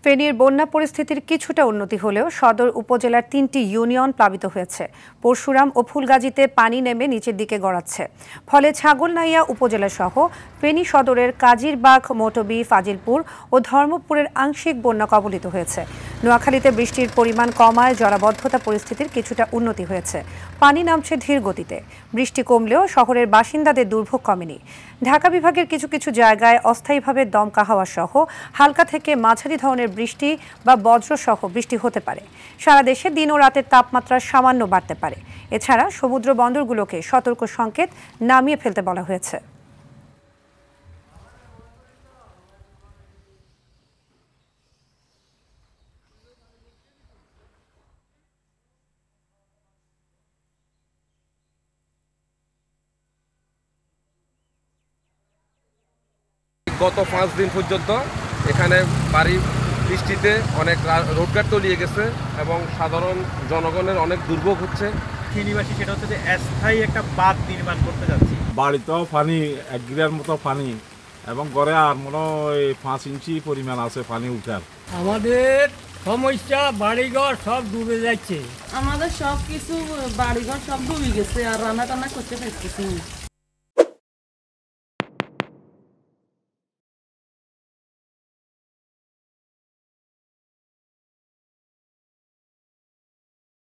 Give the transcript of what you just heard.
ফেনীর বন্যা পরিস্থিতির কিছুটা উন্নতি হলেও সদর উপজেলার ৩টি ইউনিয়ন প্লাবিত হয়েছে। পরশুরাম ও ফুলগাজীতে পানি নেমে নিচের দিকে গড়াচ্ছে, ফলে ছাগলনাইয়া উপজেলা সহ ফেনী সদরের কাজিরবাগ, মটবি, ফাজিলপুর ও ধর্মপুরের আংশিক বন্যা কবলিত হয়েছে। নোয়াখালীতে বৃষ্টির পরিমাণ কমায় জলাবদ্ধতা পরিস্থিতির কিছুটা উন্নতি হয়েছে। পানি নামছে ধীর গতিতে। বৃষ্টি কমলেও শহরের বাসিন্দাদের দুর্ভোগ কমেনি। ঢাকা বিভাগের কিছু কিছু জায়গায় অস্থায়ীভাবে দমকা হাওয়া সহ হালকা থেকে মাঝারি ধরনের বৃষ্টি বা বজ্রসহ বৃষ্টি হতে পারে। সারা দেশে দিন ও রাতের তাপমাত্রা সামান্য বাড়তে পারে। এছাড়া সমুদ্র বন্দরগুলোকে সতর্ক সংকেত নামিয়ে ফেলতে বলা হয়েছে। গত 5 দিন পর্যন্ত এখানে ভারী বৃষ্টিতে অনেক রোডঘাট তলিয়ে গেছে এবং সাধারণ জনগণের অনেক দুর্ভোগ হচ্ছে। ফেনীবাসী সেটা হচ্ছে যে স্থায়ী একটা বাঁধ নির্মাণ করতে যাচ্ছি। বাড়িতেও পানি 1 গিরার মতো পানি এবং ঘরে আর মনে হয় 5 ইঞ্চি পরিমাণ আছে পানি উঠার। আমাদের সমস্যা বাড়িঘর সব ডুবে যাচ্ছে। আমাদের সব কিছু বাড়িঘর সব ডুবে গেছে আর রান্না টান্না করতে পারতেছি না।